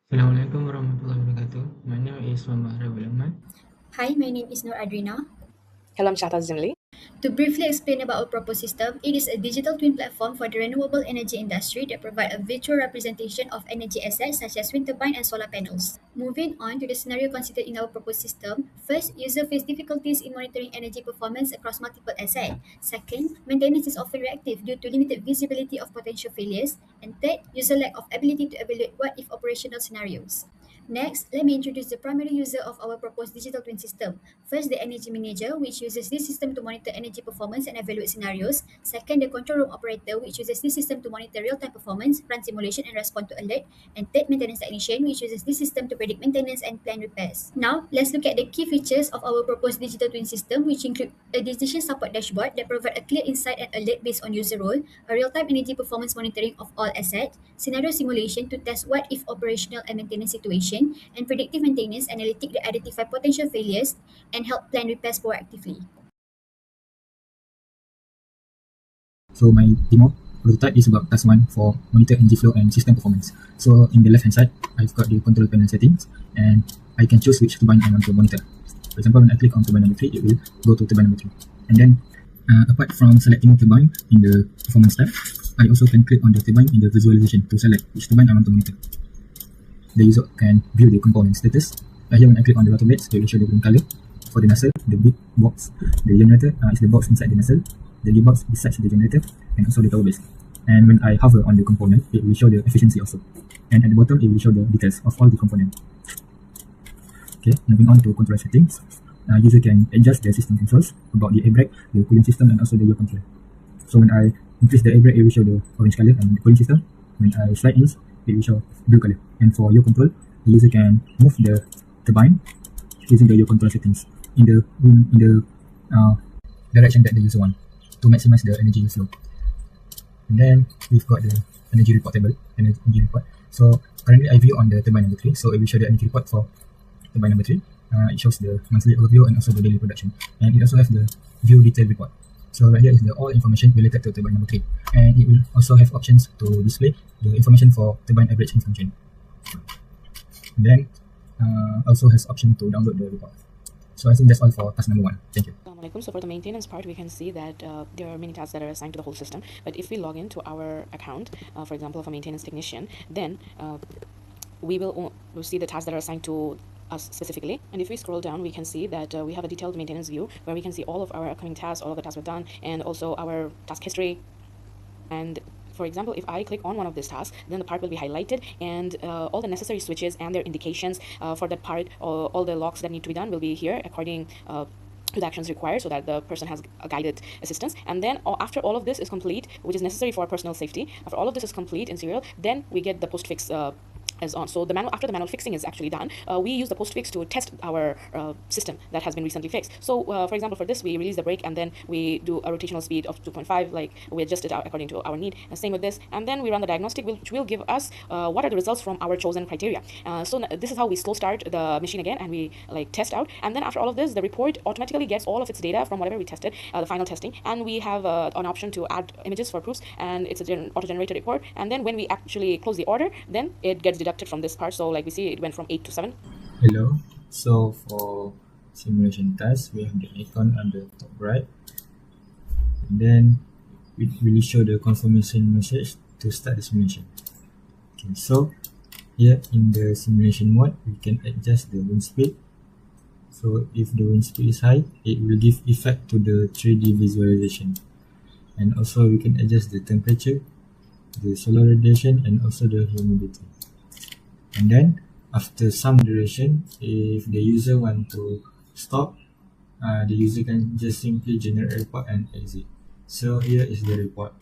Assalamualaikum warahmatullahi wabarakatuh. My name is Muhammad Rabil Ahmad. Hi, my name is Nur Adrina. Hello, I'm Shata Zimli. To briefly explain about our proposed system, it is a digital twin platform for the renewable energy industry that provide a virtual representation of energy assets such as wind turbine and solar panels. Moving on to the scenario considered in our proposed system, first, user face difficulties in monitoring energy performance across multiple assets. Second, maintenance is often reactive due to limited visibility of potential failures. And third, user lack of ability to evaluate what-if operational scenarios. Next, let me introduce the primary user of our proposed digital twin system. First, the energy manager, which uses this system to monitor energy performance and evaluate scenarios. Second, the control room operator, which uses this system to monitor real-time performance, run simulation, and respond to alert. And third, maintenance technician, which uses this system to predict maintenance and plan repairs. Now, let's look at the key features of our proposed digital twin system, which include a decision support dashboard that provide a clear insight and alert based on user role, a real-time energy performance monitoring of all assets, scenario simulation to test what-if operational and maintenance situation, and predictive maintenance analytic that identify potential failures and help plan repairs proactively. So my demo prototype is about task 1 for monitor energy flow and system performance. So in the left hand side, I've got the control panel settings and I can choose which turbine I want to monitor. For example, when I click on turbine number 3, it will go to turbine number 3. And then apart from selecting turbine in the performance tab, I also can click on the turbine in the visualization to select which turbine I want to monitor. The user can view the component status. Here when I click on the rotor blades, it will show the green color. For the nacelle, the big box, the generator is the box inside the nacelle, the gearbox besides the generator, and also the tower base. And when I hover on the component, it will show the efficiency also. And at the bottom, it will show the details of all the components. Okay, moving on to control settings. User can adjust the system controls about the air brake, the cooling system, and also the yaw control. So when I increase the air brake, it will show the orange color, and the cooling system, when I slide in, it will show blue color. And for yaw control, the user can move the turbine using the yaw control settings in the direction that the user want to maximize the energy use flow. And then we've got the energy report table, energy report. So currently I view on the turbine number 3, so it will show the energy report for turbine number 3. It shows the monthly overview and also the daily production, and it also has the view detail report. So right here is the all information related to turbine number 3, and it will also have options to display the information for turbine average consumption. And then also has option to download the report. So I think that's all for task number 1. Thank you. So for the maintenance part, we can see that there are many tasks that are assigned to the whole system. But if we log into our account, for example, of a maintenance technician, then we will see the tasks that are assigned to us specifically. And if we scroll down, we can see that we have a detailed maintenance view where we can see all of our upcoming tasks, all of the tasks we've done, and also our task history. And for example, if I click on one of these tasks, then the part will be highlighted, and all the necessary switches and their indications for that part, all the locks that need to be done will be here according to the actions required, so that the person has a guided assistance. And then after all of this is complete, which is necessary for personal safety, after all of this is complete in serial, then we get the postfix as on. So after the manual fixing is actually done, we use the postfix to test our system that has been recently fixed. So for example, for this, we release the brake and then we do a rotational speed of 2.5, like we adjust it out according to our need. And same with this, and then we run the diagnostic, which will give us what are the results from our chosen criteria. So this is how we slow start the machine again, and we like test out. And then after all of this, the report automatically gets all of its data from whatever we tested, the final testing, and we have an option to add images for proofs, and it's an auto-generated report. And then when we actually close the order, then it gets deducted from this part. So like we see, it went from 8 to 7. Hello. So for simulation task, we have the icon on the top right, and then it will show the confirmation message to start the simulation. Okay, so here in the simulation mode, we can adjust the wind speed. So if the wind speed is high, it will give effect to the 3D visualization. And also we can adjust the temperature, the solar radiation, and also the humidity. And then after some duration, if the user want to stop, the user can just simply generate a report and exit. So here is the report.